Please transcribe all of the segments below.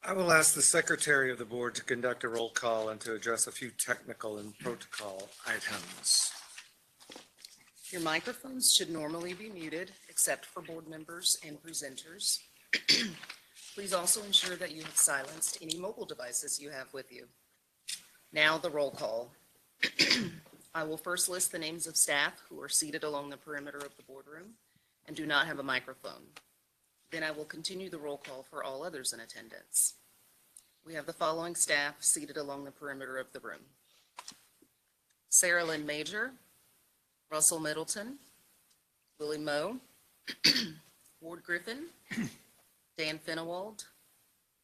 I will ask the secretary of the board to conduct a roll call and to address a few technical and protocol items. Your microphones should normally be muted except for board members and presenters. Please also ensure that you have silenced any mobile devices you have with you. Now the roll call. I will first list the names of staff who are seated along the perimeter of the boardroom and do not have a microphone. Then I will continue the roll call for all others in attendance. We have the following staff seated along the perimeter of the room: Sarah Lynn Major, Russell Middleton, Willie Moe, Ward Griffin, Dan Finewald,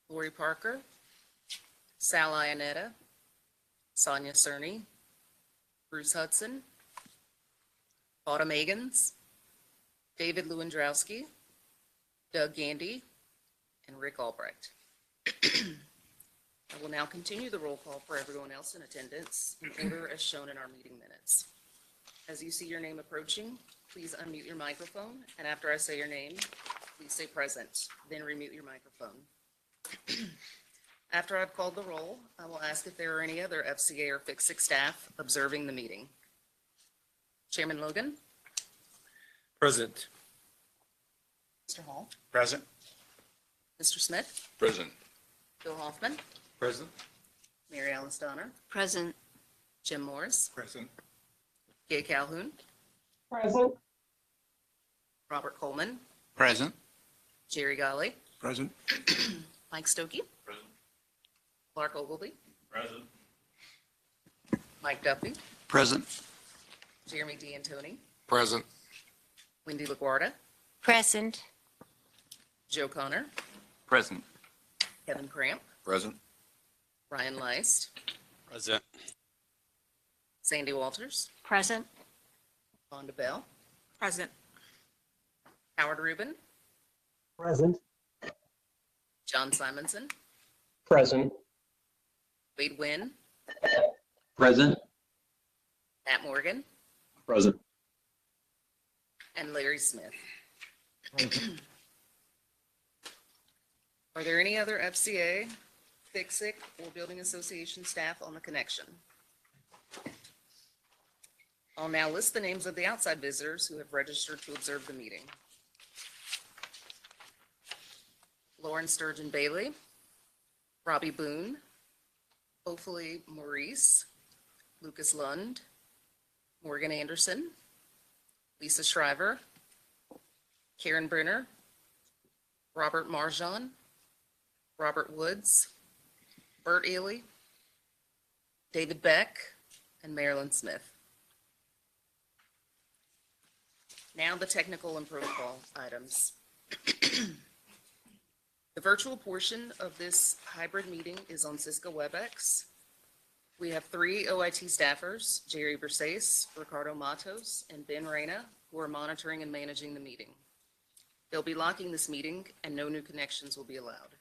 Lori Parker, Sal Ionetta, Sonia Cerny, Bruce Hudson, Autumn Agans, David Lewandrowski, Doug Gandy, and Rick Albrecht. I will now continue the roll call for everyone else in attendance in order as shown in our meeting minutes. As you see your name approaching, please unmute your microphone, and after I say your name, please say present, then remute your microphone. After I've called the roll, I will ask if there are any other FCA or FCA staff observing the meeting. Chairman Logan? Present. Mr. Hall? Present. Mr. Smith? Present. Bill Hoffman? Present. Mary Alice Donner? Present. Jim Morris? Present. Gay Calhoun? Present. Robert Coleman? Present. Jerry Golly? Present. Mike Stokey? Present. Clark Ogilvy? Present. Mike Duffy? Present. Jeremy D'Antoni? Present. Wendy LaGuardia? Present. Joe Connor? Present. Kevin Cramp? Present. Ryan Leist? Present. Sandy Walters? Present. Vonda Bell? Present. Howard Rubin? Present. John Simonson? Present. Wade Wynn? Present. Matt Morgan? Present. And Larry Smith. Are there any other FCA, FCA, or Building Association staff on the connection? I'll now list the names of the outside visitors who have registered to observe the meeting. Lauren Sturgeon Bailey, Robbie Boone, Hopefully Maurice, Lucas Lund, Morgan Anderson, Lisa Shriver, Karen Brenner, Robert Marjan, Robert Woods, Bert Ely, David Beck, and Marilyn Smith. Now the technical and protocol items. The virtual portion of this hybrid meeting is on Cisco WebEx. We have 3 OIT staffers, Jerry Versace, Ricardo Matos, and Ben Reyna, who are monitoring and managing the meeting. They'll be locking this meeting and no new connections will be allowed.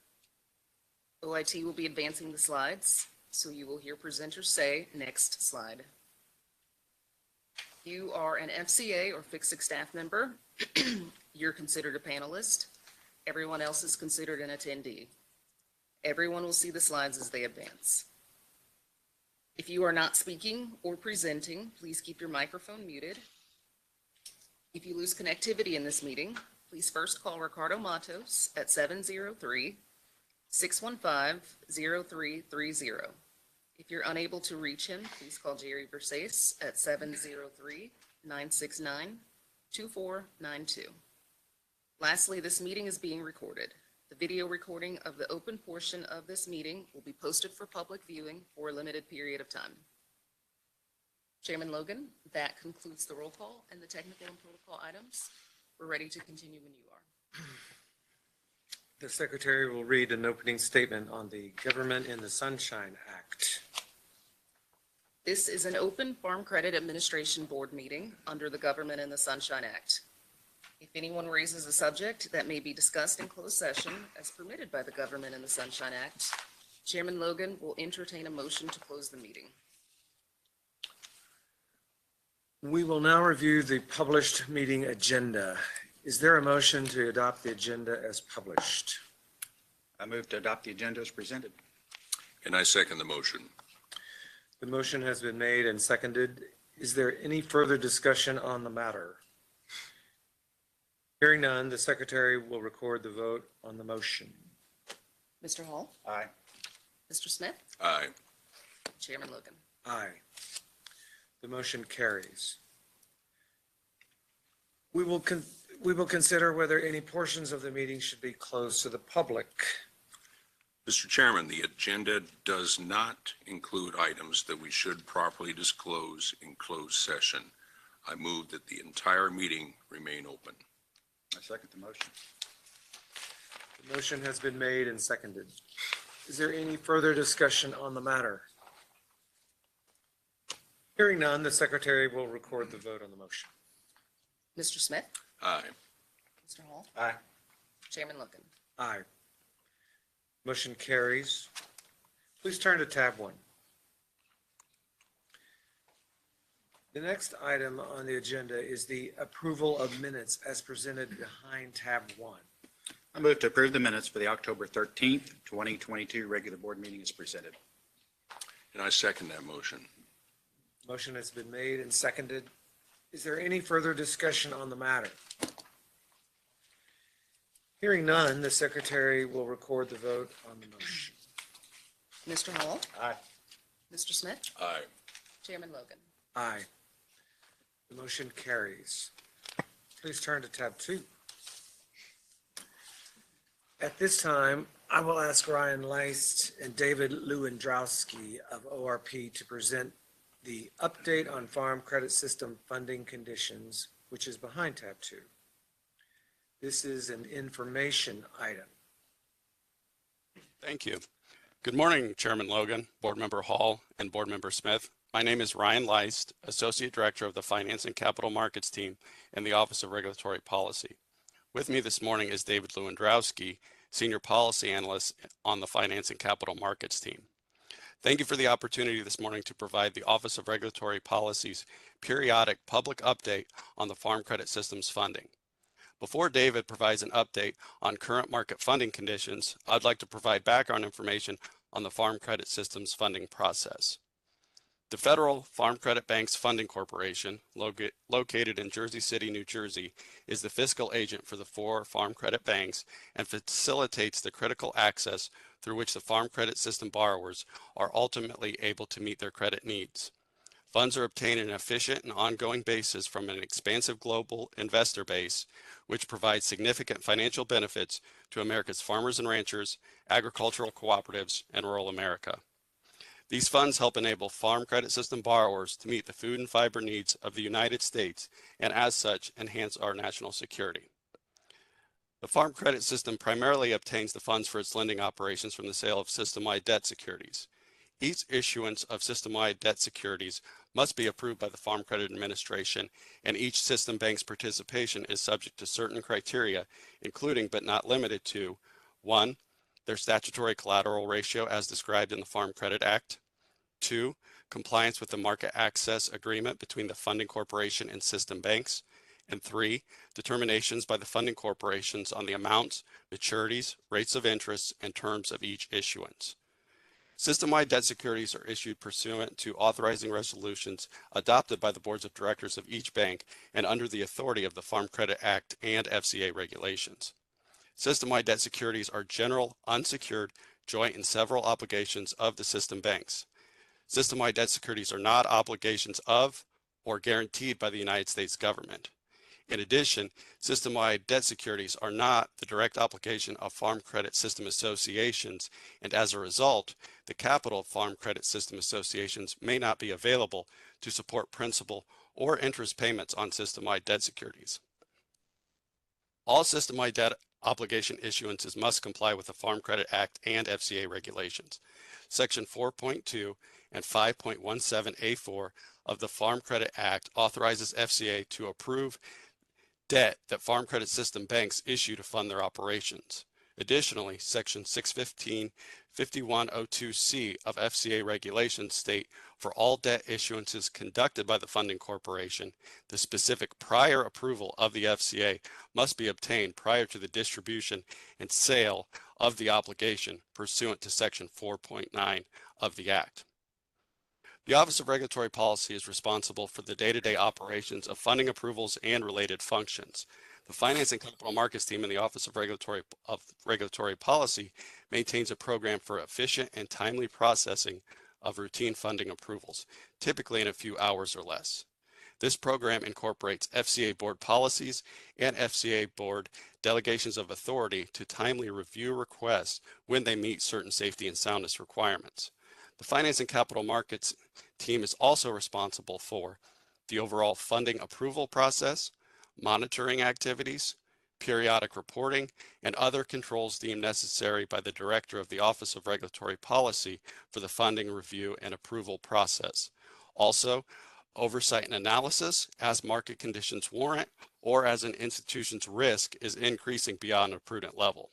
OIT will be advancing the slides, so you will hear presenters say, "Next slide." You are an FCA or FCA staff member. You're considered a panelist. Everyone else is considered an attendee. Everyone will see the slides as they advance. If you are not speaking or presenting, please keep your microphone muted. If you lose connectivity in this meeting, please first call Ricardo Matos at 615-0330. If you're unable to reach him, please call Jerry Versace at 703-969-2492. Lastly, this meeting is being recorded. The video recording of the open portion of this meeting will be posted for public viewing for a limited period of time. Chairman Logan, that concludes the roll call and the technical and protocol items. We're ready to continue when you are. The secretary will read an opening statement on the Government in the Sunshine Act. This is an open Farm Credit Administration Board meeting under the Government in the Sunshine Act. If anyone raises a subject that may be discussed in closed session as permitted by the Government in the Sunshine Act, Chairman Logan will entertain a motion to close the meeting. We will now review the published meeting agenda. Is there a motion to adopt the agenda as published? I move to adopt the agenda as presented. And I second the motion. The motion has been made and seconded. Is there any further discussion on the matter? Hearing none, the secretary will record the vote on the motion. Mr. Hall? Aye. Mr. Smith? Aye. Chairman Logan. Aye. The motion carries. We will consider whether any portions of the meeting should be closed to the public. Mr. Chairman, the agenda does not include items that we should properly disclose in closed session. I move that the entire meeting remain open. I second the motion. The motion has been made and seconded. Is there any further discussion on the matter? Hearing none, the secretary will record the vote on the motion. Mr. Smith? Aye. Mr. Hall? Aye. Chairman Logan. Aye. Motion carries. Please turn to tab 1. The next item on the agenda is the approval of minutes as presented behind tab 1. I move to approve the minutes for the October 13th, 2022 regular board meeting as presented. And I second that motion. Motion has been made and seconded. Is there any further discussion on the matter? Hearing none, the secretary will record the vote on the motion. Mr. Hall? Aye. Mr. Smith? Aye. Chairman Logan. Aye. The motion carries. Please turn to tab 2. At this time, I will ask Ryan Leist and David Lewandowski of ORP to present the update on Farm Credit System funding conditions, which is behind tab 2. This is an information item. Thank you. Good morning, Chairman Logan, Board Member Hall, and Board Member Smith. My name is Ryan Leist, Associate Director of the Finance and Capital Markets Team in the Office of Regulatory Policy. With me this morning is David Lewandowski, Senior Policy Analyst on the Finance and Capital Markets Team. Thank you for the opportunity this morning to provide the Office of Regulatory Policy's periodic public update on the Farm Credit System's funding. Before David provides an update on current market funding conditions, I'd like to provide background information on the Farm Credit System's funding process. The Federal Farm Credit Bank's Funding Corporation, located in Jersey City, New Jersey, is the fiscal agent for the 4 farm credit banks and facilitates the critical access through which the Farm Credit System borrowers are ultimately able to meet their credit needs. Funds are obtained in an efficient and ongoing basis from an expansive global investor base, which provides significant financial benefits to America's farmers and ranchers, agricultural cooperatives, and rural America. These funds help enable Farm Credit System borrowers to meet the food and fiber needs of the United States and as such enhance our national security. The Farm Credit System primarily obtains the funds for its lending operations from the sale of system-wide debt securities. Each issuance of system-wide debt securities must be approved by the Farm Credit Administration, and each system bank's participation is subject to certain criteria, including but not limited to 1. Their statutory collateral ratio as described in the Farm Credit Act. 2. Compliance with the market access agreement between the funding corporation and system banks. And 3. Determinations by the funding corporations on the amounts, maturities, rates of interest, and terms of each issuance. System-wide debt securities are issued pursuant to authorizing resolutions adopted by the boards of directors of each bank and under the authority of the Farm Credit Act and FCA regulations. System-wide debt securities are general, unsecured, joint and several obligations of the system banks. System-wide debt securities are not obligations of or guaranteed by the United States government. In addition, system-wide debt securities are not the direct obligation of Farm Credit System Associations, and as a result, the capital of Farm Credit System Associations may not be available to support principal or interest payments on system-wide debt securities. All system-wide debt obligation issuances must comply with the Farm Credit Act and FCA regulations. Section 4.2 and 5.17A4 of the Farm Credit Act authorizes FCA to approve debt that Farm Credit System banks issue to fund their operations. Additionally, Section 615-5102C of FCA regulations state for all debt issuances conducted by the funding corporation, the specific prior approval of the FCA must be obtained prior to the distribution and sale of the obligation pursuant to Section 4.9 of the Act. The Office of Regulatory Policy is responsible for the day-to-day operations of funding approvals and related functions. The Finance and Capital Markets team in the Office of Regulatory Policy maintains a program for efficient and timely processing of routine funding approvals, typically in a few hours or less. This program incorporates FCA board policies and FCA board delegations of authority to timely review requests when they meet certain safety and soundness requirements. The Finance and Capital Markets team is also responsible for the overall funding approval process, monitoring activities, periodic reporting, and other controls deemed necessary by the Director of the Office of Regulatory Policy for the funding review and approval process. Also, oversight and analysis as market conditions warrant or as an institution's risk is increasing beyond a prudent level.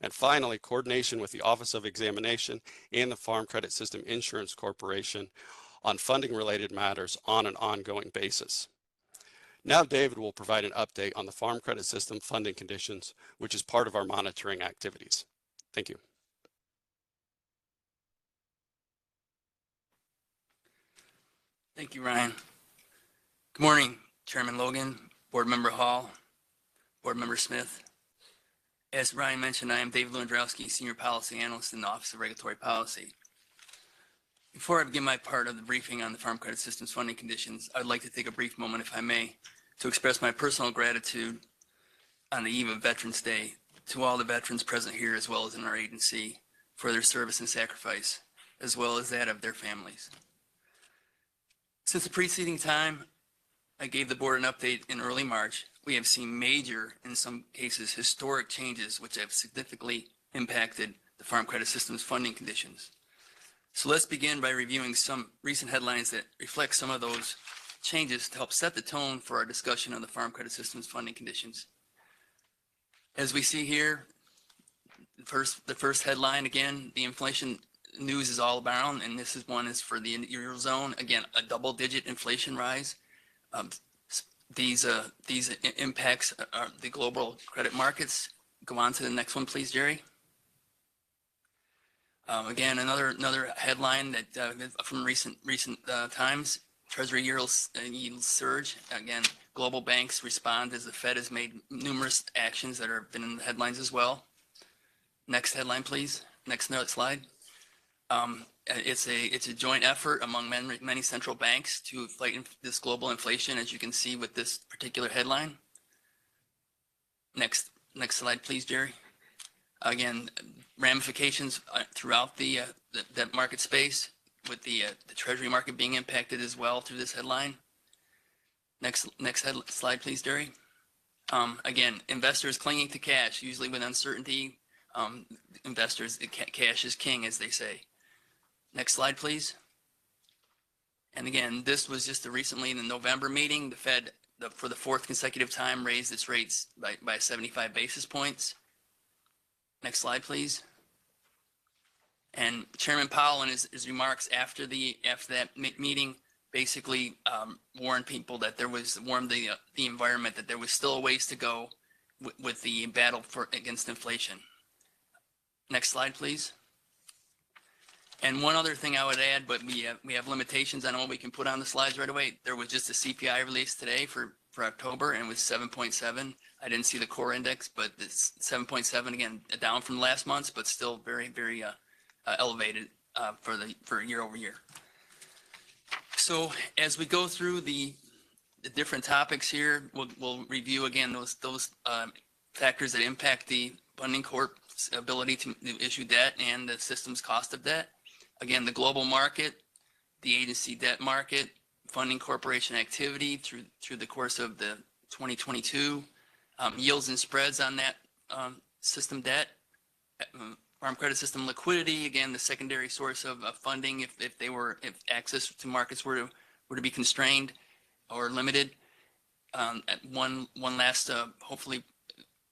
And finally, coordination with the Office of Examination and the Farm Credit System Insurance Corporation on funding-related matters on an ongoing basis. Now David will provide an update on the Farm Credit System funding conditions, which is part of our monitoring activities. Thank you. Thank you, Ryan. Good morning, Chairman Logan, Board Member Hall, Board Member Smith. As Ryan mentioned, I am David Lewandowski, Senior Policy Analyst in the Office of Regulatory Policy. Before I begin my part of the briefing on the Farm Credit System's funding conditions, I'd like to take a brief moment, if I may, to express my personal gratitude on the eve of Veterans Day to all the veterans present here as well as in our agency for their service and sacrifice, as well as that of their families. Since the preceding time I gave the board an update in early March, we have seen major, in some cases, historic changes which have significantly impacted the Farm Credit System's funding conditions. So let's begin by reviewing some recent headlines that reflect some of those changes to help set the tone for our discussion on the Farm Credit System's funding conditions. As we see here, the first headline, again, the inflation news is all around, and this one is for the Eurozone. Again, a double-digit inflation rise. These impacts the global credit markets. Go on to the next one, please, Jerry. Again, another headline that from recent times: Treasury yields surge. Again, global banks respond as the Fed has made numerous actions that have been in the headlines as well. Next headline, please. Next slide. It's a joint effort among many central banks to fight this global inflation, as you can see with this particular headline. Next slide, please, Jerry. Again, ramifications throughout the market space, with the Treasury market being impacted as well through this headline. Next slide, please, Jerry. Again, investors clinging to cash, usually with uncertainty. Investors, cash is king, as they say. Next slide, please. And again, this was just recently in the November meeting. The Fed, for the fourth consecutive time, raised its rates by 75 basis points. Next slide, please. And Chairman Powell, in his remarks after that meeting, basically warned people that warned the environment that there was still a ways to go with the battle against inflation. Next slide, please. And one other thing I would add, but we have limitations on what we can put on the slides right away. There was just a CPI release today for for October, and it was 7.7. I didn't see the core index, but it's 7.7 again, down from last month's, but still very, very elevated for year over year. So as we go through the different topics here, we'll review again those factors that impact the funding corp's ability to issue debt and the system's cost of debt. Again, the global market, the agency debt market, funding corporation activity through the course of the 2022, yields and spreads on that system debt, farm credit system liquidity, again, the secondary source of funding if access to markets were to be constrained or limited. One last hopefully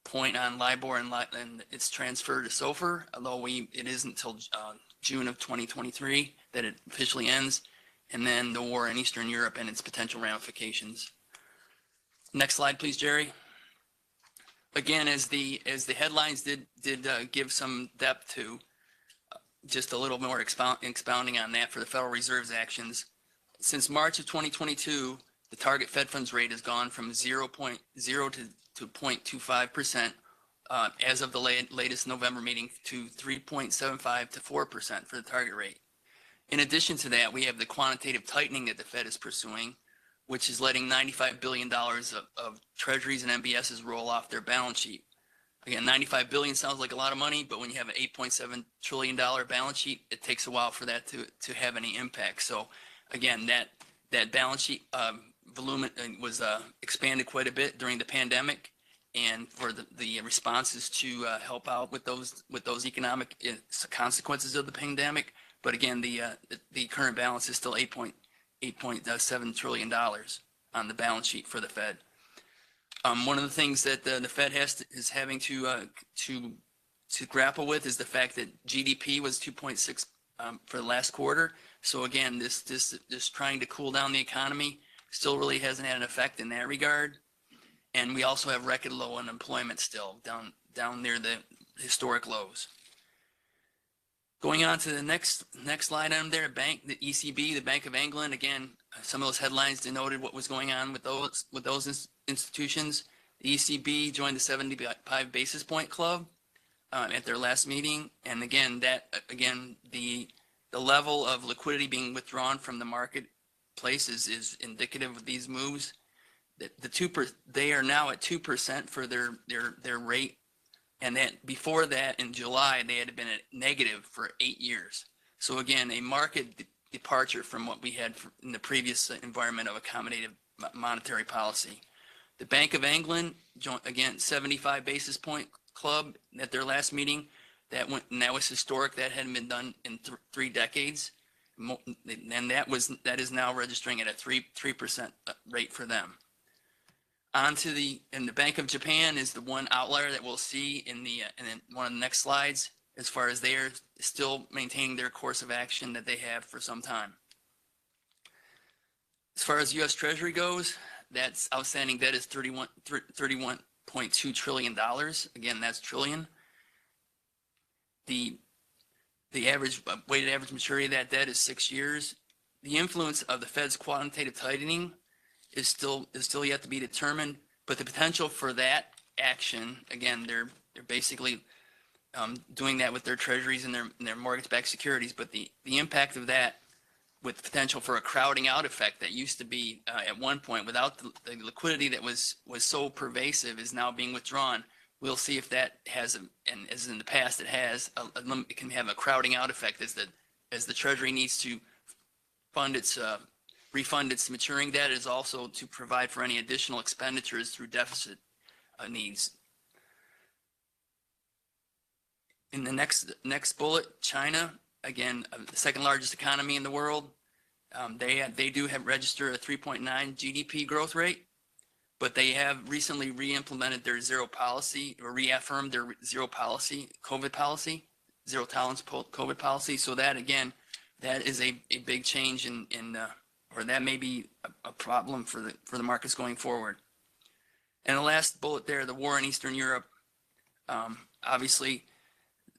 point on LIBOR and its transfer to SOFR, although it isn't until June of 2023 that it officially ends, and then the war in Eastern Europe and its potential ramifications. Next slide, please, Jerry. Again, as the headlines did give some depth to, just a little more expounding on that for the Federal Reserve's actions. Since March of 2022, the target Fed funds rate has gone from 0.0 to 0.25% as of the latest November meeting to 3.75 to 4% for the target rate. In addition to that, we have the quantitative tightening that the Fed is pursuing, which is letting $95 billion of treasuries and MBSs roll off their balance sheet. Again, $95 billion sounds like a lot of money, but when you have an $8.7 trillion balance sheet, it takes a while for that to have any impact. So again, that balance sheet volume was expanded quite a bit during the pandemic, and for the responses to help out with those economic consequences of the pandemic. But again, the current balance is still $8.7 trillion on the balance sheet for the Fed. One of the things that the Fed is having to grapple with is the fact that GDP was 2.6 for the last quarter. So again, this trying to cool down the economy still really hasn't had an effect in that regard. And we also have record low unemployment still down near the historic lows. Going on to the next slide item there, the ECB, the Bank of England. Again, some of those headlines denoted what was going on with those institutions. The ECB joined the 75 basis point club at their last meeting, and again, the level of liquidity being withdrawn from the marketplace is indicative of these moves. They are now at 2% for their rate. And that before that, in July, they had been at negative for 8 years. So again, a market departure from what we had in the previous environment of accommodative monetary policy. The Bank of England joined, again, 75 basis point club at their last meeting. That was historic. That hadn't been done in 3 decades. And that is now registering at a 3% rate for them. And the Bank of Japan is the one outlier that we'll see in one of the next slides, as far as they are still maintaining their course of action that they have for some time. As far as U.S. Treasury goes, that's outstanding debt is $31.2 trillion. Again, that's trillion. The average weighted average maturity of that debt is 6 years. The influence of the Fed's quantitative tightening is still yet to be determined, but the potential for that action, again, they're basically doing that with their treasuries and their mortgage-backed securities, but the impact of that, with the potential for a crowding out effect that used to be at one point without the liquidity that was so pervasive, is now being withdrawn. We'll see if that has, and as in the past it has, it can have a crowding out effect as the Treasury needs to refund its maturing debt, is also to provide for any additional expenditures through deficit needs. In the next bullet, China, again, the second largest economy in the world. They do have registered a 3.9 GDP growth rate, but they have recently re-implemented their zero policy, or reaffirmed their zero policy, COVID policy, zero tolerance COVID policy. So that, again, that is a big change or that may be a problem for the markets going forward. And the last bullet there, the war in Eastern Europe. Obviously,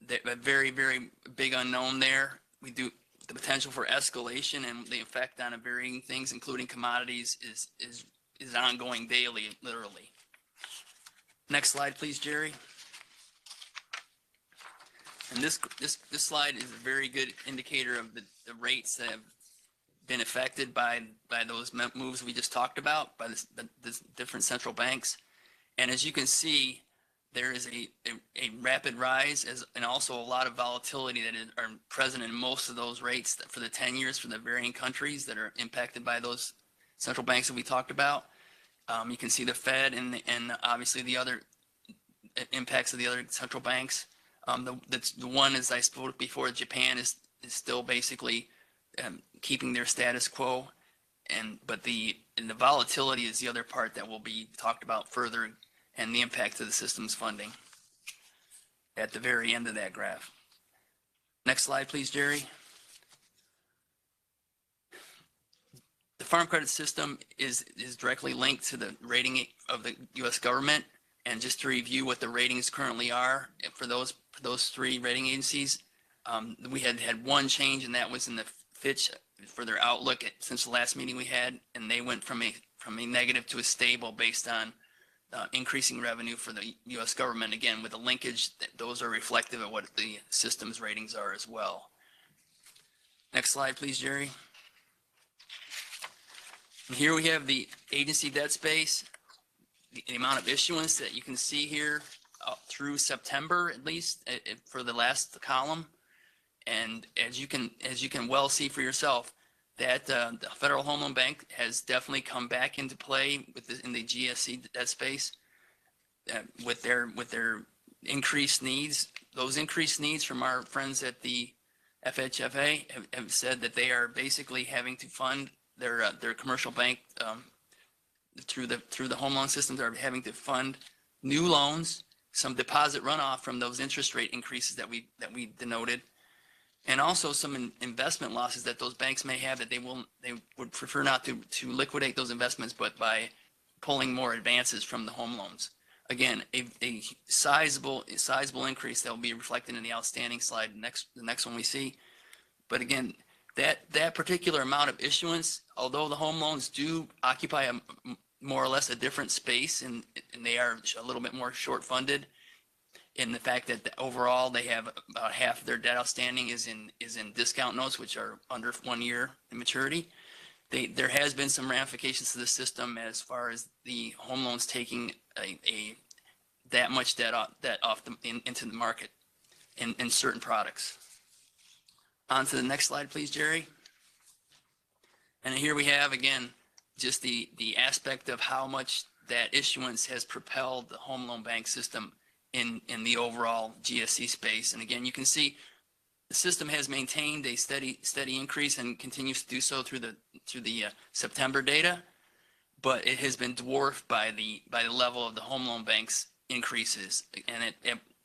a very, very big unknown there. We do the potential for escalation and the effect on varying things, including commodities, is ongoing daily, literally. Next slide, please, Jerry. And this slide is a very good indicator of the rates that have been affected by those moves we just talked about by the different central banks. And as you can see, there is a rapid rise and also a lot of volatility that are present in most of those rates for the 10 years for the varying countries that are impacted by those central banks that we talked about. You can see the Fed and obviously the other impacts of the other central banks. The one, as I spoke before, Japan is still basically keeping their status quo, but the volatility is the other part that will be talked about further, and the impact of the system's funding at the very end of that graph. Next slide, please, Jerry. The Farm Credit System is directly linked to the rating of the U.S. government. And just to review what the ratings currently are for those three rating agencies, we had one change, and that was in the Fitch for their outlook since the last meeting we had, and they went from a negative to a stable based on increasing revenue for the U.S. government. Again, with a linkage, those are reflective of what the system's ratings are as well. Next slide, please, Jerry. And here we have the agency debt space, the amount of issuance that you can see here through September, at least for the last column. And as you can well see for yourself, that the Federal Home Loan Bank has definitely come back into play in the GSE debt space with their increased needs. Those increased needs from our friends at the FHFA have said that they are basically having to fund their commercial bank through the home loan systems, are having to fund new loans, some deposit runoff from those interest rate increases that we denoted, and also some investment losses that those banks may have that they would prefer not to liquidate those investments, but by pulling more advances from the home loans. Again, a sizable increase that will be reflected in the outstanding slide, the next one we see. But again, that particular amount of issuance, although the home loans do occupy more or less a different space, and they are a little bit more short funded, in the fact that overall they have about half of their debt outstanding is in discount notes, which are under 1 year in maturity. There has been some ramifications to the system as far as the home loans taking that much debt off into the market in certain products. On to the next slide, please, Jerry. And here we have, again, just the aspect of how much that issuance has propelled the home loan bank system in the overall GSE space. And again, you can see the system has maintained a steady increase and continues to do so through the September data, but it has been dwarfed by the level of the home loan bank's increases. And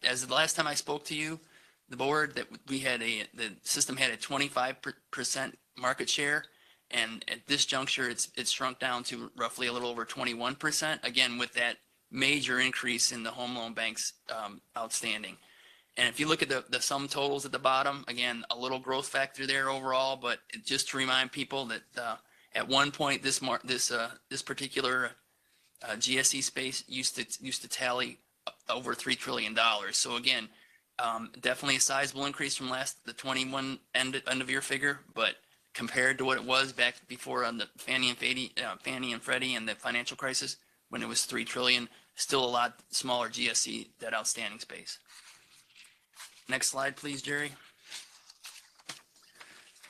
as the last time I spoke to you, the board, that the system had a 25% market share, and at this juncture, it's shrunk down to roughly a little over 21%. Again, with that major increase in the home loan bank's outstanding. And if you look at the sum totals at the bottom, again, a little growth factor there overall, but just to remind people that at one point this particular GSE space used to tally over $3 trillion. So again, definitely a sizable increase from the 21 end of year figure, but compared to what it was back before on the Fannie and Freddie and the financial crisis, when it was $3 trillion, still a lot smaller GSE debt outstanding space. Next slide, please, Jerry.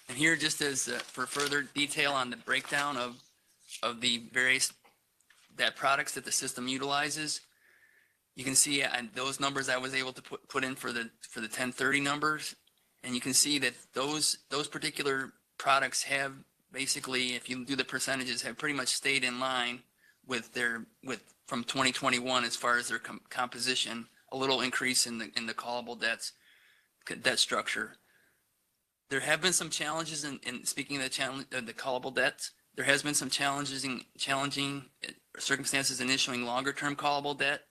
And here, just as for further detail on the breakdown of the various debt products that the system utilizes, you can see those numbers I was able to put in for the 1030 numbers, and you can see that those particular products have basically, if you do the percentages, have pretty much stayed in line with from 2021 as far as their composition. A little increase in the callable debt structure. There have been some challenges in speaking of the callable debts. There has been some challenging circumstances in issuing longer term callable debt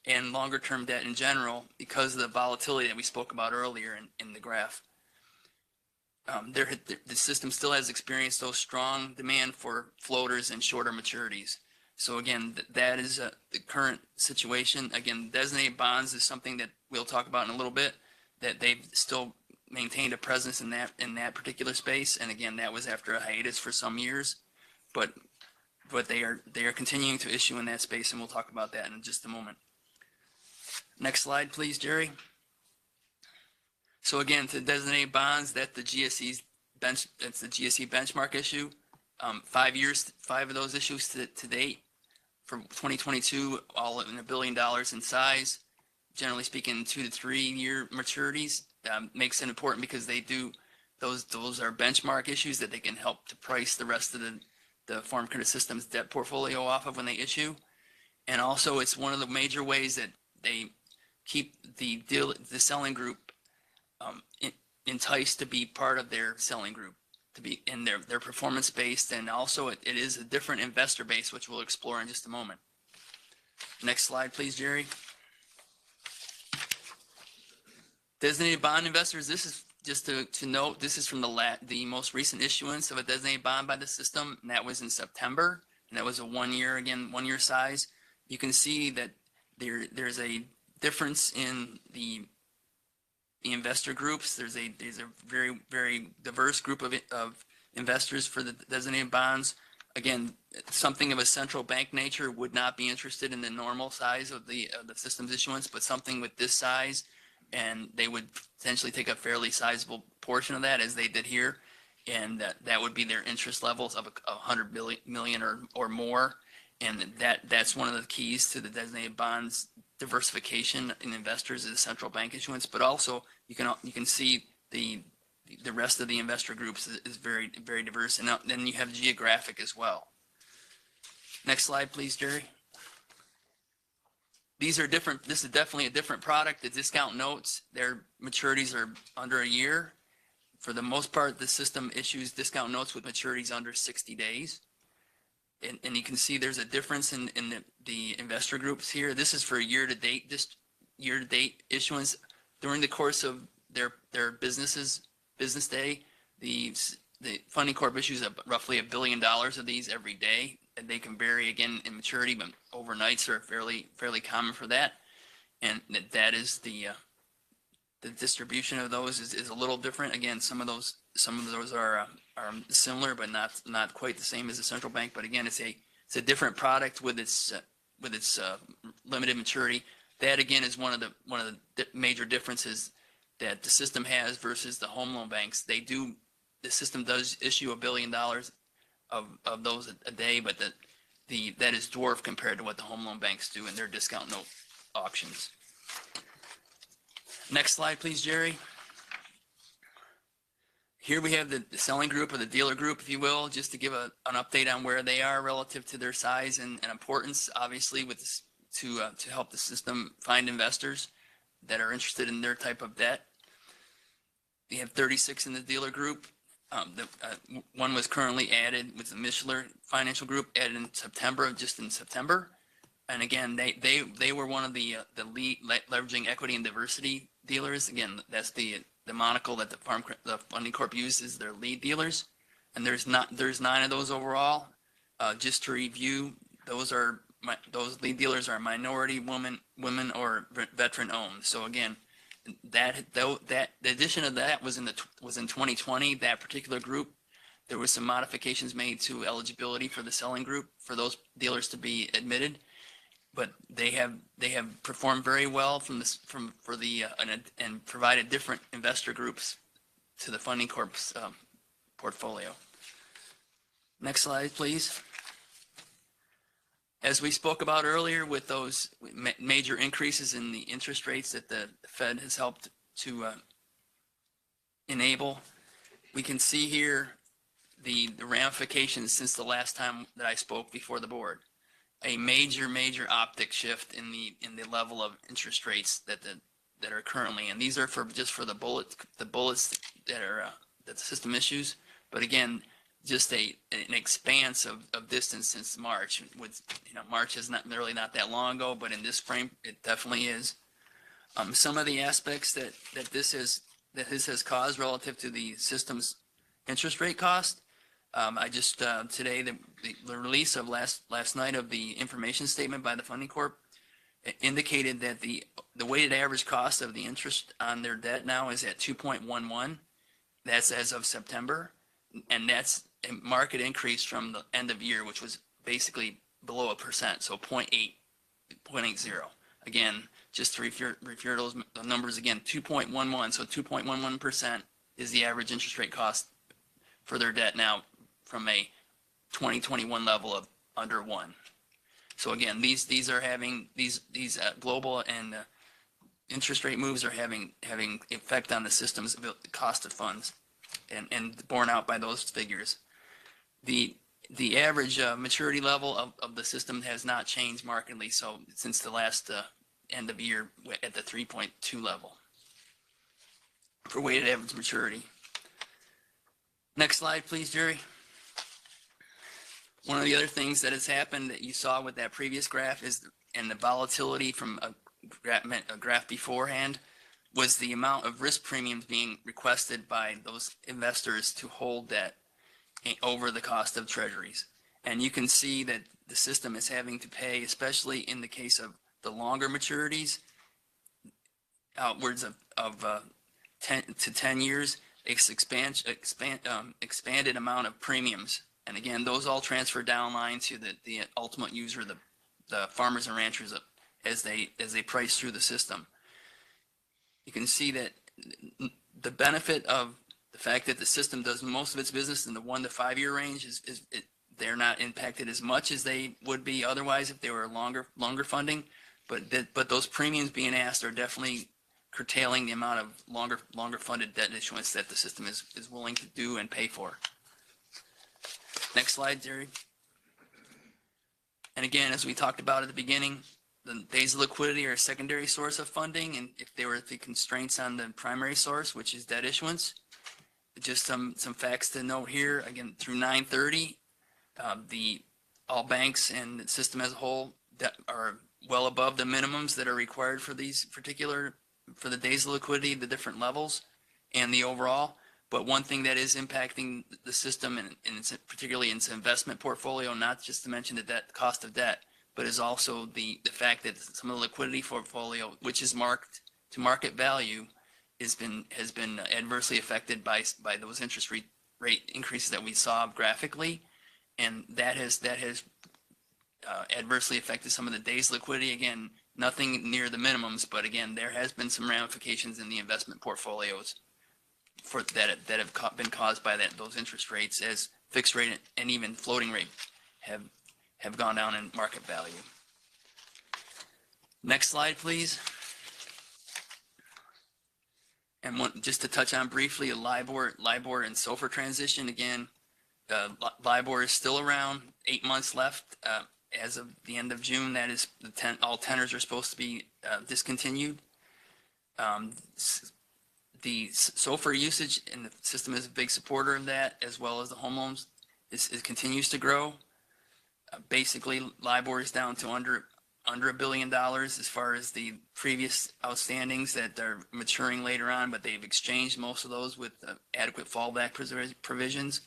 and longer term debt in general because of the volatility that we spoke about earlier in the graph. The system still has experienced those strong demand for floaters and shorter maturities. So again, that is the current situation. Again, designated bonds is something that we'll talk about in a little bit, that they've still maintained a presence in that particular space. And again, that was after a hiatus for some years, but they are continuing to issue in that space, and we'll talk about that in just a moment. Next slide, please, Jerry. So again, to designated bonds, that's the GSE benchmark issue. 5 years, 5 of those issues to date for 2022, all in $1 billion in size. Generally speaking, 2 to 3 year maturities. Makes it important because they do, those are benchmark issues that they can help to price the rest of the Farm Credit System's debt portfolio off of when they issue. And also it's one of the major ways that they keep the selling group enticed to be part of their selling group, to be in their performance based. And also it is a different investor base, which we'll explore in just a moment. Next slide, please, Jerry. Designated bond investors, this is just to note, this is from the most recent issuance of a designated bond by the system, and that was in September, and that was a 1 year, again, 1 year size. You can see that there's a difference in the investor groups. There's a very, very diverse group of investors for the designated bonds. Again, something of a central bank nature would not be interested in the normal size of the system's issuance, but something with this size, and they would potentially take a fairly sizable portion of that, as they did here, and that would be their interest levels of 100 million or more. And that's one of the keys to the designated bonds diversification in investors is central bank issuance, but also you can see the rest of the investor groups is very, very diverse, and then you have geographic as well. Next slide, please, Jerry. These are different. This is definitely a different product. The discount notes, their maturities are under a year. For the most part, the system issues discount notes with maturities under 60 days. And you can see there's a difference in the investor groups here. This is for year-to-date issuance. During the course of their business day, the funding corp issues roughly $1 billion of these every day. And they can vary again in maturity, but overnights are fairly common for that. And that is the distribution of those is a little different. Again, some of those are similar, but not quite the same as the central bank. But again, it's a different product with its limited maturity. That again is one of the major differences that the system has versus the home loan banks. The system does issue $1 billion of those a day, but that is dwarfed compared to what the home loan banks do in their discount note auctions. Next slide, please, Jerry. Here we have the selling group, or the dealer group, if you will, just to give an update on where they are relative to their size and importance, obviously, with this, to help the system find investors that are interested in their type of debt. We have 36 in the dealer group. One was currently added with the Mishler Financial Group, added in September, just in September. And again, they were one of the lead leveraging equity and diversity dealers. Again, that's the monocle that the funding corp uses, their lead dealers. And there's 9 of those overall. Just to review, those lead dealers are minority, women or veteran owned. So again, the addition of that was in 2020. That particular group, there was some modifications made to eligibility for the selling group for those dealers to be admitted, but they have performed very well and provided different investor groups to the funding corp's portfolio. Next slide, please. As we spoke about earlier, with those major increases in the interest rates that the Fed has helped to enable, we can see here the ramifications since the last time that I spoke before the board. A major optic shift in the level of interest rates that are currently, and these are just for the bullets that the system issues. But again, just an expanse of distance since March. With March is not that long ago, but in this frame, it definitely is. Some of the aspects that this has caused relative to the system's interest rate cost. I just, today, the release of last night of the information statement by the Funding Corp indicated that the weighted average cost of the interest on their debt now is at 2.11. That's as of September. And that's a market increase from the end of year, which was basically below 1%, so 0.80. Again, just to refer those numbers again, 2.11, so 2.11% is the average interest rate cost for their debt now from a 2021 level of under 1. So again, these are having these global and interest rate moves are having effect on the system's cost of funds, and borne out by those figures. The average maturity level of the system has not changed markedly. So since the last end of year at the 3.2 level for weighted average maturity. Next slide, please, Jerry. One of the other things that has happened that you saw with that previous graph is, and the volatility from a graph beforehand, was the amount of risk premiums being requested by those investors to hold debt over the cost of treasuries. And you can see that the system is having to pay, especially in the case of the longer maturities, outwards of 10 to 10 years, expanded amount of premiums. And again, those all transfer down line to the ultimate user, the farmers and ranchers, as they price through the system. You can see that the benefit of the fact that the system does most of its business in the 1 to 5 year range they're not impacted as much as they would be otherwise if they were longer funding. But those premiums being asked are definitely curtailing the amount of longer funded debt issuance that the system is willing to do and pay for. Next slide, Jerry. And again, as we talked about at the beginning, the days of liquidity are a secondary source of funding, and if they were the constraints on the primary source, which is debt issuance, just some facts to note here. Again, through 9/30, all banks and the system as a whole that are well above the minimums that are required for these for the days of liquidity, the different levels, and the overall. But one thing that is impacting the system, and particularly in its investment portfolio, not just to mention the debt cost of debt, but is also the fact that some of the liquidity portfolio, which is marked to market value, has been adversely affected by those interest rate increases that we saw graphically, and that has adversely affected some of the days liquidity. Again, nothing near the minimums, but again, there has been some ramifications in the investment portfolios that have been caused by those interest rates, as fixed rate and even floating rate have gone down in market value. Next slide, please. And just to touch on briefly, LIBOR and SOFR transition. Again, LIBOR is still around, 8 months left as of the end of June. That is, all tenors are supposed to be discontinued. The SOFR usage in the system is a big supporter of that, as well as the home loans. It continues to grow. Basically, LIBOR is down to under $1 billion as far as the previous outstandings that are maturing later on, but they've exchanged most of those with adequate fallback provisions.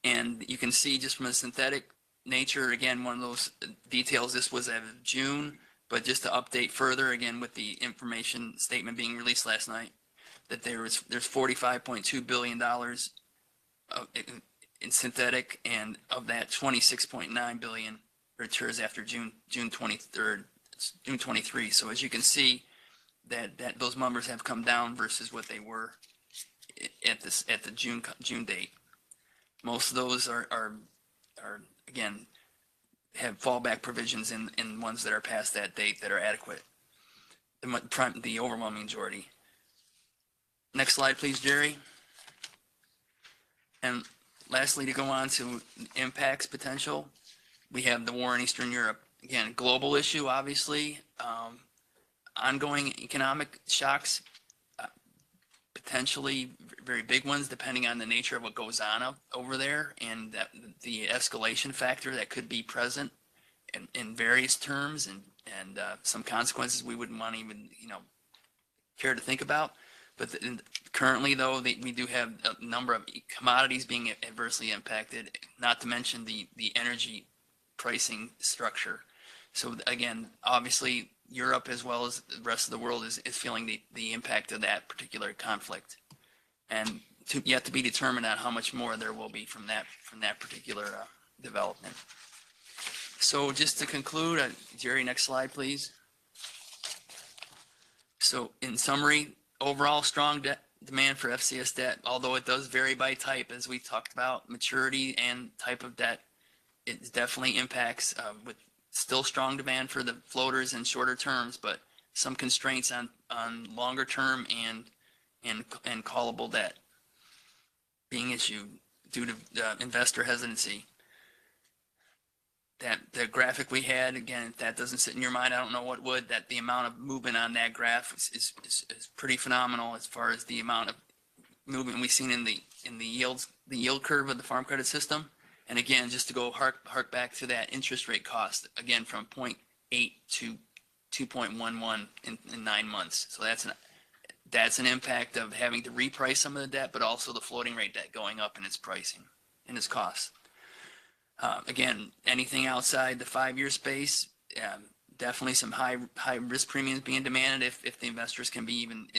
And you can see just from a synthetic nature, again, one of those details, this was as of June, but just to update further, again, with the information statement being released last night, that there's $45.2 billion in synthetic, and of that, 26.9 billion matures after June 23rd, June 23. So as you can see, that those numbers have come down versus what they were at the June date. Most of those are again have fallback provisions in ones that are past that date that are adequate. The overwhelming majority. Next slide, please, Jerry. And lastly, to go on to impacts potential, we have the war in Eastern Europe. Again, global issue, obviously. Ongoing economic shocks, potentially very big ones, depending on the nature of what goes on over there, and the escalation factor that could be present in various terms, and some consequences we wouldn't want to even care to think about. But currently, though, we do have a number of commodities being adversely impacted, not to mention the energy pricing structure. So again, obviously, Europe as well as the rest of the world is feeling the impact of that particular conflict. And yet to be determined on how much more there will be from that particular development. So just to conclude, Jerry, next slide, please. So in summary, overall strong demand for FCS debt, although it does vary by type, as we talked about, maturity and type of debt, it definitely impacts with still strong demand for the floaters and shorter terms, but some constraints on longer term and callable debt being issued due to investor hesitancy. That the graphic we had, again, if that doesn't sit in your mind, I don't know what would. That the amount of movement on that graph is pretty phenomenal as far as the amount of movement we've seen in the yield curve of the Farm Credit System. And again, just to go hark back to that interest rate cost, again, from 0.8 to 2.11 in 9 months. So that's an impact of having to reprice some of the debt, but also the floating rate debt going up in its pricing, in its costs. Again, anything outside the 5-year space, definitely some high risk premiums being demanded if the investors can be even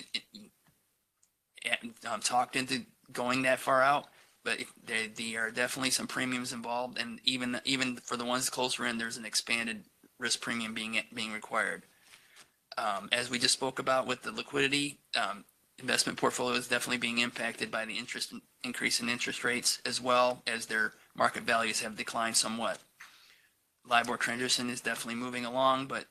talked into going that far out. But there are definitely some premiums involved, and even for the ones closer in, there's an expanded risk premium being required. As we just spoke about with the liquidity, investment portfolio is definitely being impacted by the increase in interest rates, as well as their market values have declined somewhat. LIBOR transition is definitely moving along, but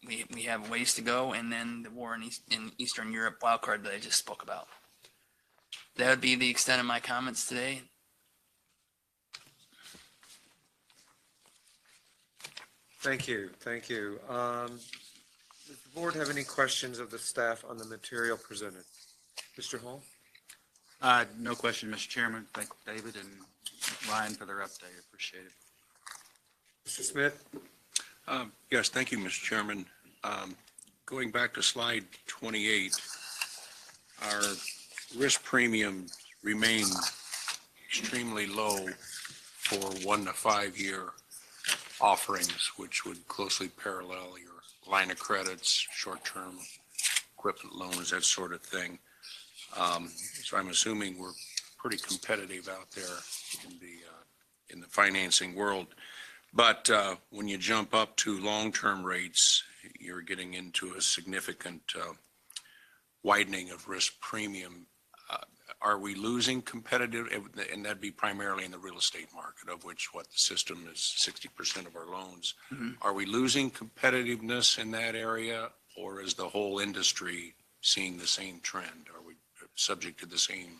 we have ways to go, and then the war in Eastern Europe wildcard that I just spoke about. That would be the extent of my comments today. Thank you. Thank you. Does the board have any questions of the staff on the material presented? Mr. Hall? No question, Mr. Chairman. Thank David and Ryan for their update. I appreciate it. Mr. Smith? Yes, thank you, Mr. Chairman. Going back to slide 28, our risk premium remain extremely low for 1 to 5 year offerings, which would closely parallel your line of credits, short-term equipment loans, that sort of thing. So I'm assuming we're pretty competitive out there in the financing world. But when you jump up to long-term rates, you're getting into a significant widening of risk premium. Are we losing competitive, and that'd be primarily in the real estate market, of which the system is 60% of our loans. Mm-hmm. Are we losing competitiveness in that area, or is the whole industry seeing the same trend? Are we subject to the same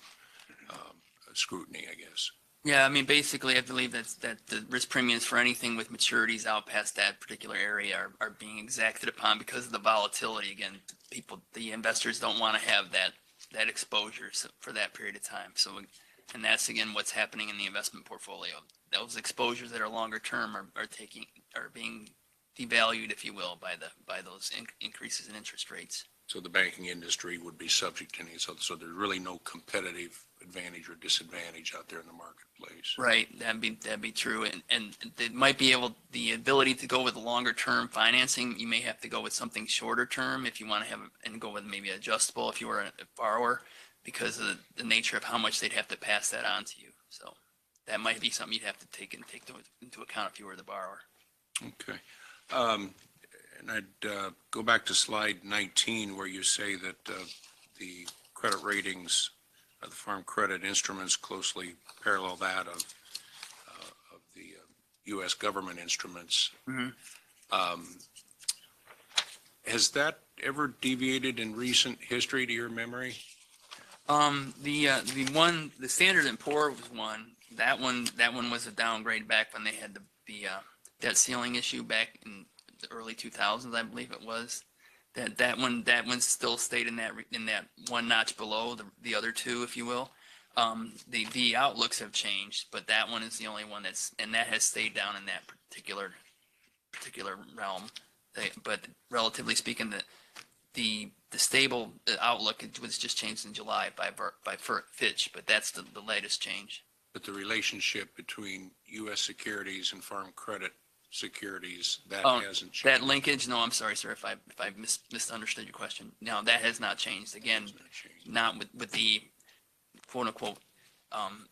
scrutiny, I guess? Yeah, I mean, basically, I believe that the risk premiums for anything with maturities out past that particular area are being exacted upon because of the volatility. Again, the investors don't want to have that exposure for that period of time. So, and that's again what's happening in the investment portfolio. Those exposures that are longer term are being devalued, if you will, by those increases in interest rates. So the banking industry would be subject to any, so there's really no competitive advantage or disadvantage out there in the marketplace. Right, that'd be true, and it might be the ability to go with longer term financing. You may have to go with something shorter term if you want to have and go with maybe adjustable if you were a borrower, because of the nature of how much they'd have to pass that on to you. So that might be something you'd have to take into account if you were the borrower. Okay. And I'd go back to slide 19 where you say that the credit ratings of the farm credit instruments closely parallel that of the U.S. government instruments. Mm-hmm. Has that ever deviated in recent history to your memory? The Standard & Poor's was one. That one was a downgrade back when they had the debt ceiling issue back in the early 2000s, I believe it was. That one still stayed in that one notch below the other two, if you will. The outlooks have changed, but that one is the only one that has stayed down in that particular realm. But relatively speaking, the the stable outlook was just changed in July by Fitch, but that's the latest change. But the relationship between U.S. securities and farm credit securities, that hasn't changed. That linkage, no, I'm sorry, sir, if I misunderstood your question. No, that has not changed. Again, Has not changed. not with the quote unquote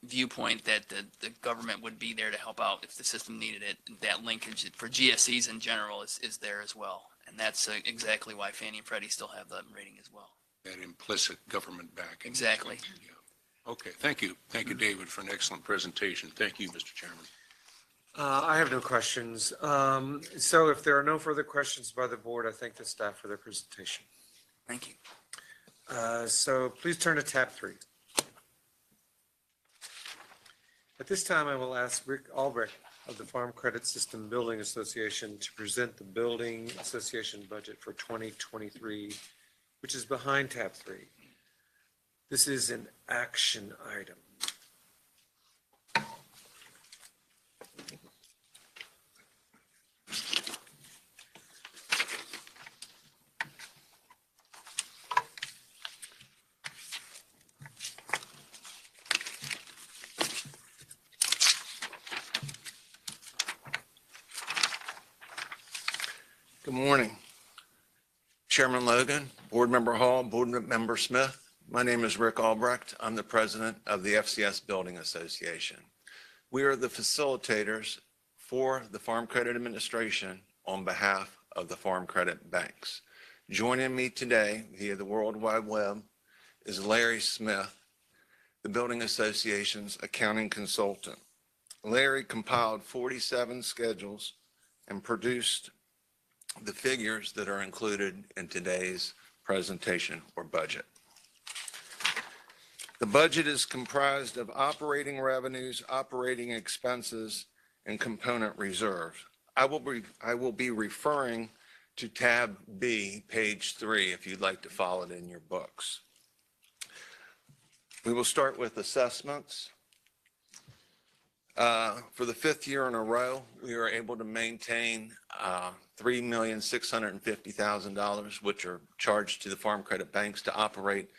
viewpoint that the government would be there to help out if the system needed it. That linkage for GSEs in general is there as well. And that's exactly why Fannie and Freddie still have that rating as well. That implicit government backing. Exactly. Yeah. Okay, thank you. Thank you, David, for an excellent presentation. Thank you, Mr. Chairman. I have no questions. So if there are no further questions by the board, I thank the staff for their presentation. Thank you. So please turn to tab 3. At this time, I will ask Rick Albrecht of the Farm Credit System Building Association to present the Building Association budget for 2023, which is behind tab 3. This is an action item. Good morning. Chairman Logan, Board Member Hall, Board Member Smith. My name is Rick Albrecht. I'm the president of the FCS Building Association. We are the facilitators for the Farm Credit Administration on behalf of the Farm Credit Banks. Joining me today via the World Wide Web is Larry Smith, the Building Association's accounting consultant. Larry compiled 47 schedules and produced the figures that are included in today's presentation or budget. The budget is comprised of operating revenues, operating expenses, and component reserves. I will be referring to tab B, page 3, if you'd like to follow it in your books. We will start with assessments. For the 5th year in a row, we are able to maintain $3,650,000, which are charged to the Farm Credit Banks to operate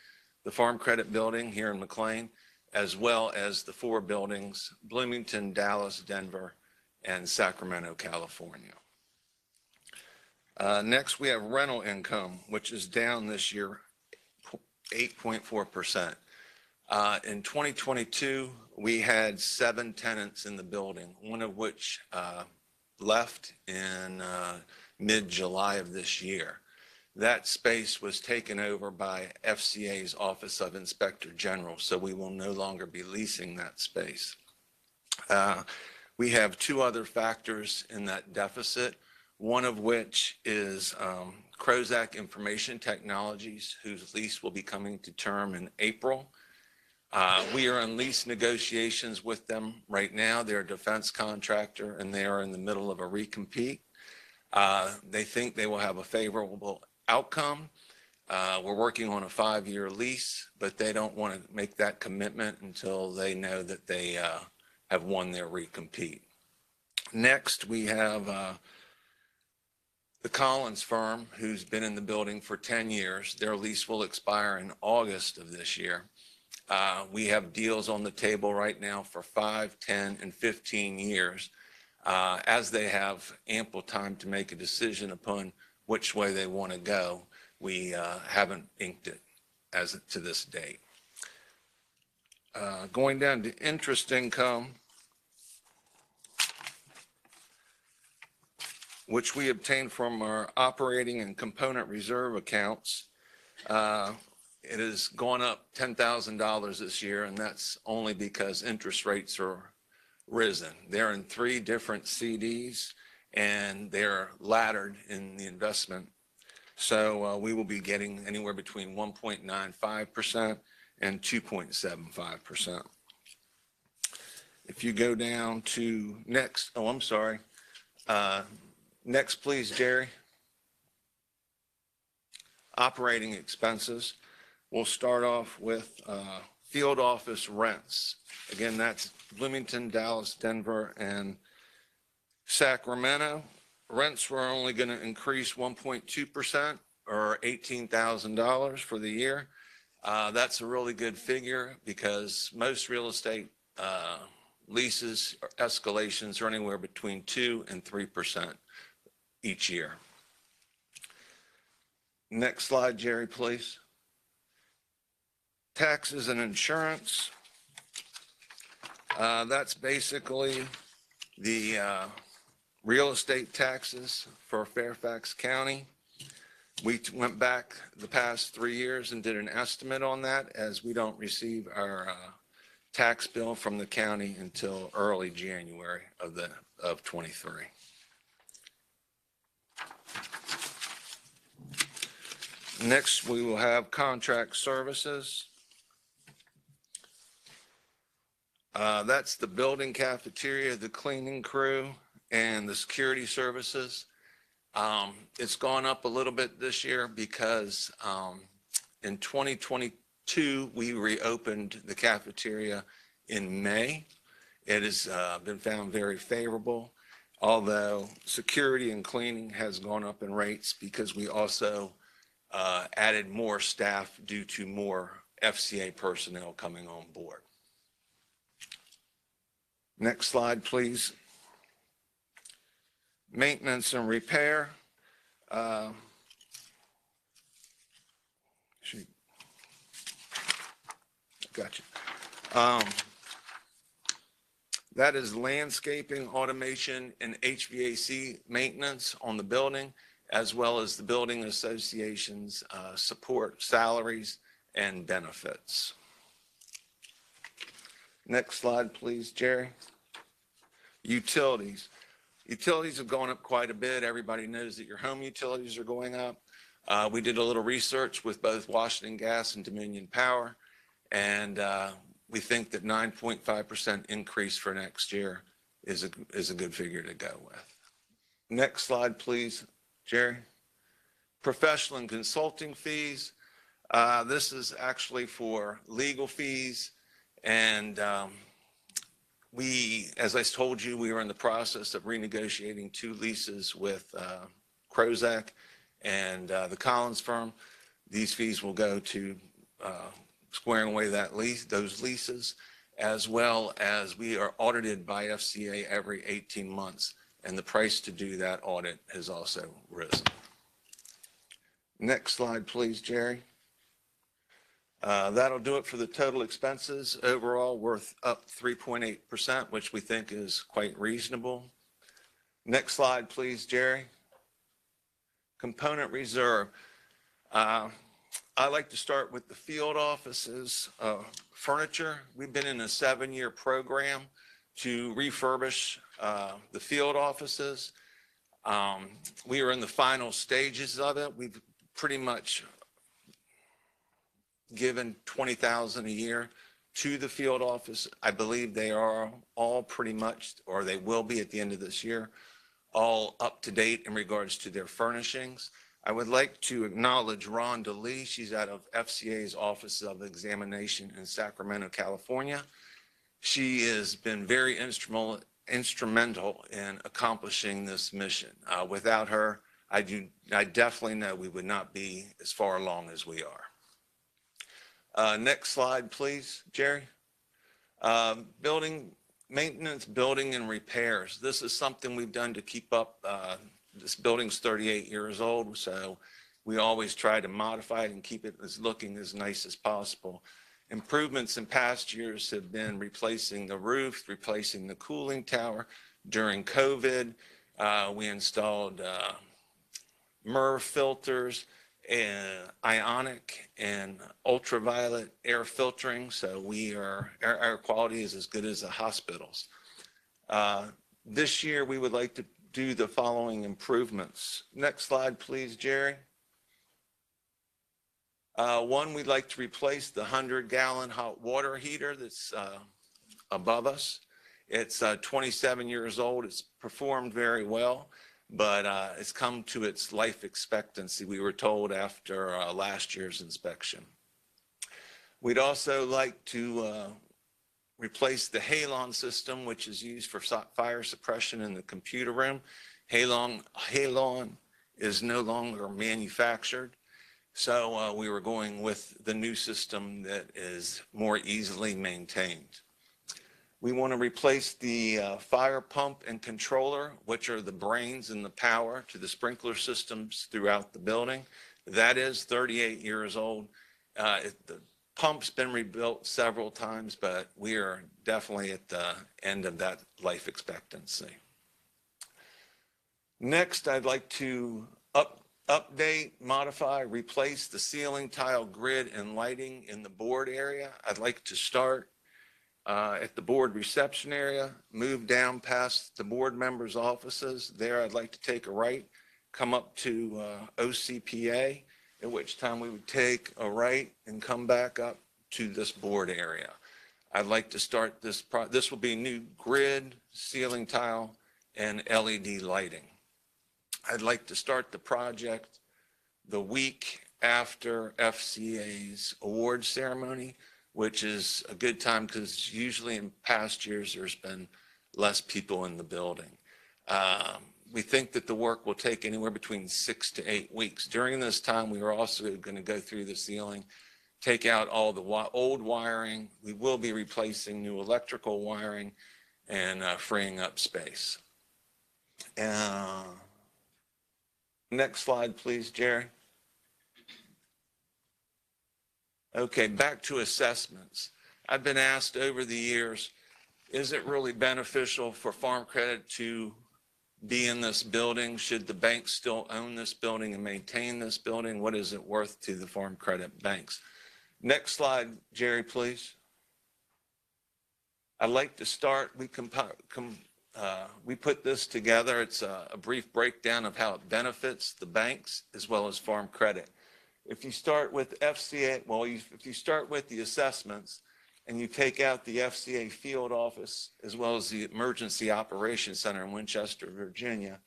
the Farm Credit Building here in McLean, as well as the 4 buildings, Bloomington, Dallas, Denver, and Sacramento, California. Next, we have rental income, which is down this year 8.4%. In 2022, we had 7 tenants in the building, one of which left in mid-July of this year. That space was taken over by FCA's Office of Inspector General, so we will no longer be leasing that space. We have 2 other factors in that deficit, one of which is Crozak Information Technologies, whose lease will be coming to term in April. We are in lease negotiations with them right now. They're a defense contractor, and they are in the middle of a recompete. They think they will have a favorable outcome. We're working on a 5-year lease, but they don't want to make that commitment until they know that they have won their recompete. Next, we have the Collins firm, who's been in the building for 10 years. Their lease will expire in August of this year. We have deals on the table right now for 5, 10, and 15 years, as they have ample time to make a decision upon which way they want to go. We haven't inked it as to this date. Going down to interest income, which we obtain from our operating and component reserve accounts. It has gone up $10,000 this year, and that's only because interest rates are risen. They're in 3 different CDs, and they're laddered in the investment. So we will be getting anywhere between 1.95% and 2.75%. If you go down to next, next, please, Jerry. Operating expenses. We'll start off with field office rents. Again, that's Bloomington, Dallas, Denver, and Sacramento. Rents were only going to increase 1.2%. or $18,000 for the year. That's a really good figure because most real estate leases or escalations are anywhere between 2 and 3% each year. Next slide, Jerry, please. Taxes and insurance. That's basically the real estate taxes for Fairfax County. We went back the past 3 years and did an estimate on that, as we don't receive our tax bill from the county until early January of 23. Next, we will have contract services. That's the building cafeteria, the cleaning crew, and the security services. It's gone up a little bit this year because in 2022, we reopened the cafeteria in May. It has been found very favorable, although security and cleaning has gone up in rates because we also added more staff due to more FCA personnel coming on board. Next slide, please. Maintenance and repair. Gotcha. That is landscaping, automation, and HVAC maintenance on the building, as well as the building association's support salaries and benefits. Next slide, please, Jerry. Utilities. Utilities have gone up quite a bit. Everybody knows that your home utilities are going up. We did a little research with both Washington Gas and Dominion Power, and we think that 9.5% increase for next year is a good figure to go with. Next slide, please, Jerry. Professional and consulting fees. This is actually for legal fees, and as I told you, we were in the process of renegotiating 2 leases with Crozak and the Collins firm. These fees will go to squaring away those leases, as well as we are audited by FCA every 18 months, and the price to do that audit has also risen. Next slide, please, Jerry. That'll do it for the total expenses. Overall, worth up 3.8%, which we think is quite reasonable. Next slide, please, Jerry. Component reserve. I like to start with the field offices furniture. We've been in a 7-year program to refurbish the field offices. We are in the final stages of it. We've pretty much given $20,000 a year to the field office. I believe they are all pretty much, or they will be at the end of this year, all up to date in regards to their furnishings. I would like to acknowledge Rhonda Lee. She's out of FCA's Office of Examination in Sacramento, California. She has been very instrumental in accomplishing this mission. Without her, I definitely know we would not be as far along as we are. Next slide, please, Jerry. Building maintenance, building and repairs. This is something we've done to keep up. This building's 38 years old, so we always try to modify it and keep it looking as nice as possible. Improvements in past years have been replacing the roof, replacing the cooling tower. During COVID, we installed MERV filters, and ionic and ultraviolet air filtering, so our air quality is as good as the hospitals. This year, we would like to do the following improvements. Next slide, please, Jerry. One, we'd like to replace the 100-gallon hot water heater that's above us. It's 27 years old. It's performed very well, but it's come to its life expectancy, we were told after last year's inspection. We'd also like to replace the halon system, which is used for fire suppression in the computer room. Halon is no longer manufactured. So we were going with the new system that is more easily maintained. We want to replace the fire pump and controller, which are the brains and the power to the sprinkler systems throughout the building. That is 38 years old. The pump's been rebuilt several times, but we are definitely at the end of that life expectancy. Next, I'd like to update, modify, replace the ceiling tile grid and lighting in the board area. I'd like to start at the board reception area, move down past the board members' offices. There, I'd like to take a right, come up to OCPA, at which time we would take a right and come back up to this board area. I'd like to start this will be new grid, ceiling tile, and LED lighting. I'd like to start the project the week after FCA's award ceremony, which is a good time because usually in past years there's been less people in the building. We think that the work will take anywhere between 6 to 8 weeks. During this time, we are also going to go through the ceiling, take out all the old wiring. We will be replacing new electrical wiring and freeing up space. Next slide, please, Jerry. Okay, back to assessments. I've been asked over the years, is it really beneficial for Farm Credit to be in this building? Should the bank still own this building and maintain this building? What is it worth to the Farm Credit banks? Next slide, Jerry, please. I'd like to start, we put this together. It's a brief breakdown of how it benefits the banks as well as Farm Credit. If you start with FCA, if you start with the assessments and you take out the FCA field office as well as the Emergency Operations Center in Winchester, Virginia,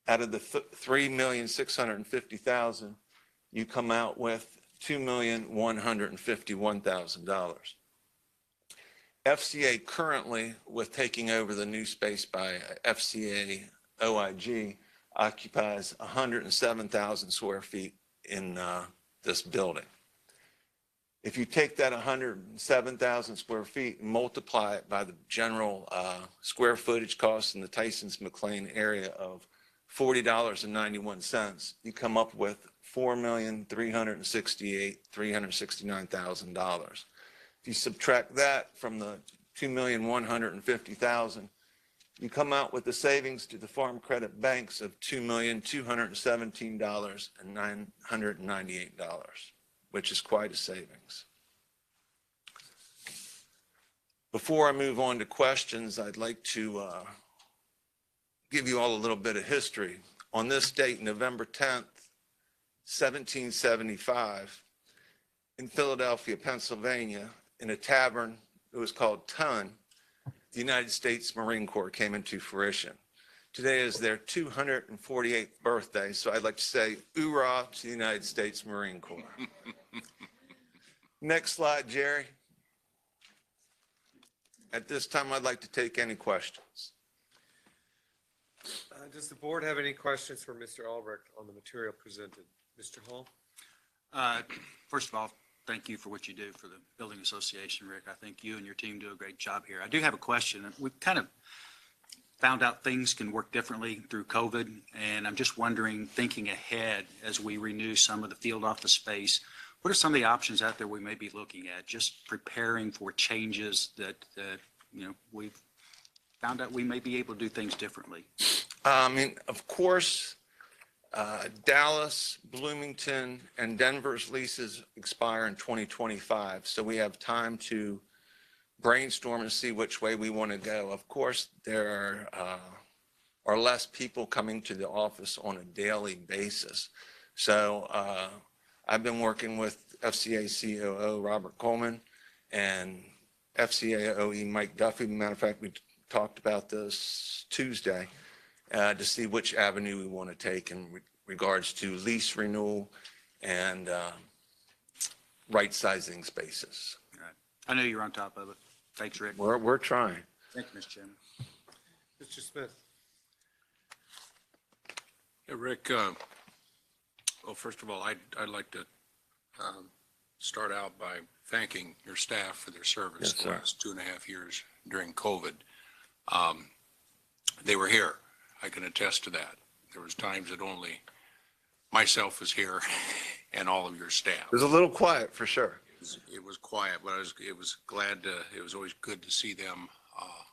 out of the $3,650,000, you come out with $2,151,000. FCA currently, with taking over the new space by FCA OIG, occupies 107,000 square feet in this building. If you take that 107,000 square feet and multiply it by the general square footage cost in the Tysons McLean area of $40.91, you come up with $4,369,000. If you subtract that from the $2,150,000, you come out with the savings to the Farm Credit banks of $2,217,998, which is quite a savings. Before I move on to questions, I'd like to give you all a little bit of history. On this date, November 10th, 1775, in Philadelphia, Pennsylvania, in a tavern that was called Ton, the United States Marine Corps came into fruition. Today is their 248th birthday, so I'd like to say hoorah to the United States Marine Corps. Next slide, Jerry. At this time, I'd like to take any questions. Does the board have any questions for Mr. Albrecht on the material presented? Mr. Hall? First of all, thank you for what you do for the Building Association, Rick. I think you and your team do a great job here. I do have a question. We've kind of found out things can work differently through COVID, and I'm just wondering, thinking ahead as we renew some of the field office space, what are some of the options out there we may be looking at, just preparing for changes that we've found out we may be able to do things differently? Of course, Dallas, Bloomington, and Denver's leases expire in 2025, so we have time to brainstorm and see which way we want to go. Of course, there are less people coming to the office on a daily basis. So I've been working with FCA COO Robert Coleman and FCA OE Mike Duffy. Matter of fact, we talked about this Tuesday to see which avenue we want to take in regards to lease renewal and right-sizing spaces. Right. I know you're on top of it. Thanks, Rick. We're trying. Thank you, Mr. Chairman. Mr. Smith? Hey, Rick, well, first of all, I'd like to start out by thanking your staff for their service Yes, the sir. last 2.5 years during COVID. They were here. I can attest to that. There was times that only myself was here and all of your staff. It was a little quiet for sure. It was quiet, but it was always good to see them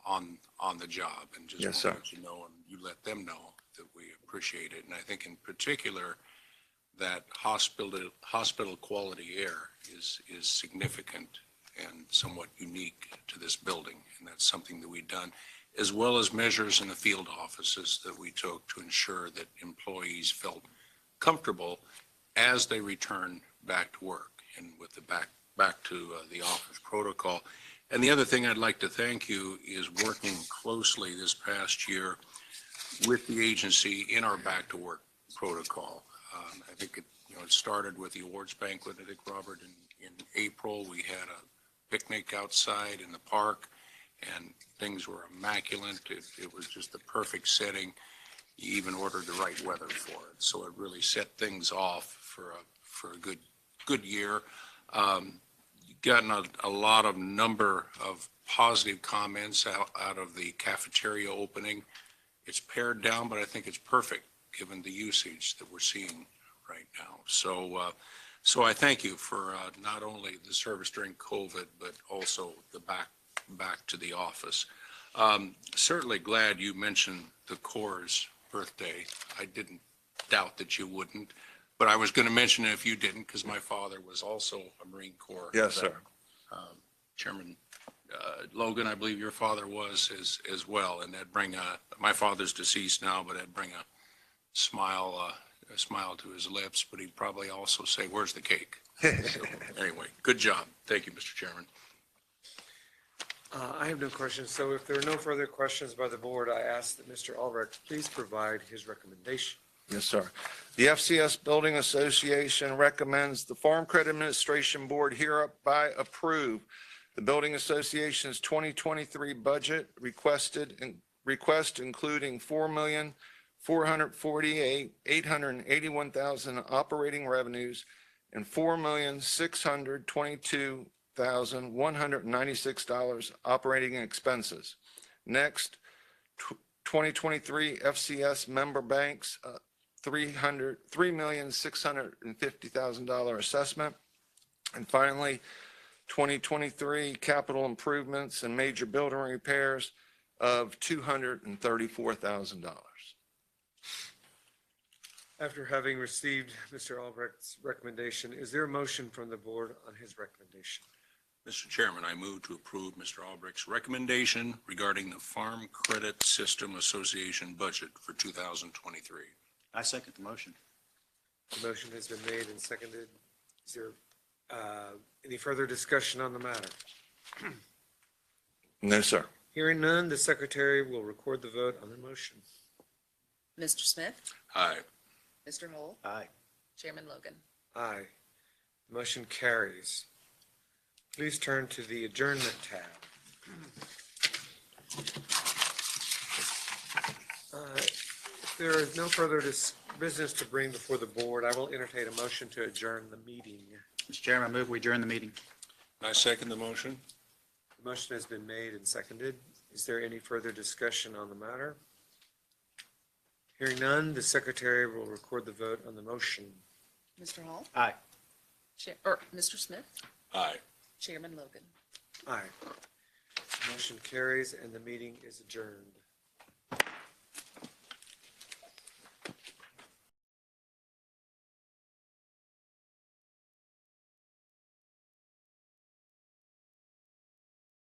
on the job, and just Yes, want sir. to let you know, and you let them know that we appreciate it. And I think in particular that hospital quality air is significant and somewhat unique to this building, and that's something that we've done, as well as measures in the field offices that we took to ensure that employees felt comfortable as they return back to work and with the back to the office protocol. And the other thing I'd like to thank you is working closely this past year with the agency in our back to work protocol. I think it started with the awards banquet. I think, Robert, in April, we had a picnic outside in the park and things were immaculate. It was just the perfect setting. You even ordered the right weather for it. So it really set things off for a good year. Gotten a lot of number of positive comments out of the cafeteria opening. It's pared down, but I think it's perfect given the usage that we're seeing right now. So I thank you for not only the service during COVID, but also the back to the office. Certainly glad you mentioned the Corps' birthday. I didn't doubt that you wouldn't. But I was going to mention it if you didn't, because my father was also a Marine Corps. Yes, sir. Chairman Logan, I believe your father was as well, and that'd bring my father's deceased now, but that'd bring a smile to his lips. But he'd probably also say, "Where's the cake?" So, anyway, good job. Thank you, Mr. Chairman. I have no questions. So if there are no further questions by the board, I ask that Mr. Albrecht please provide his recommendation. Yes, sir. The FCS Building Association recommends the Farm Credit Administration Board hereby approve the Building Association's 2023 budget request including $4,448,881,000 operating revenues and $4,622,196 operating expenses. Next, 2023 FCS member banks $3,650,000 assessment. And finally, 2023 capital improvements and major building repairs of $234,000. After having received Mr. Albrecht's recommendation, is there a motion from the board on his recommendation? Mr. Chairman, I move to approve Mr. Albrecht's recommendation regarding the Farm Credit System Association budget for 2023. I second the motion. The motion has been made and seconded. Is there any further discussion on the matter? No, sir. Hearing none, the secretary will record the vote on the motion. Mr. Smith, Aye. Mr. Hall, Aye. Chairman Logan. Aye. Motion carries. Please turn to the adjournment tab. If there is no further business to bring before the board, I will entertain a motion to adjourn the meeting. Mr. Chairman, I move we adjourn the meeting. I second the motion. The motion has been made and seconded. Is there any further discussion on the matter? Hearing none, the secretary will record the vote on the motion. Mr. Hall, Aye. Mr. Smith, Aye. Chairman Logan. Aye. Motion carries and the meeting is adjourned.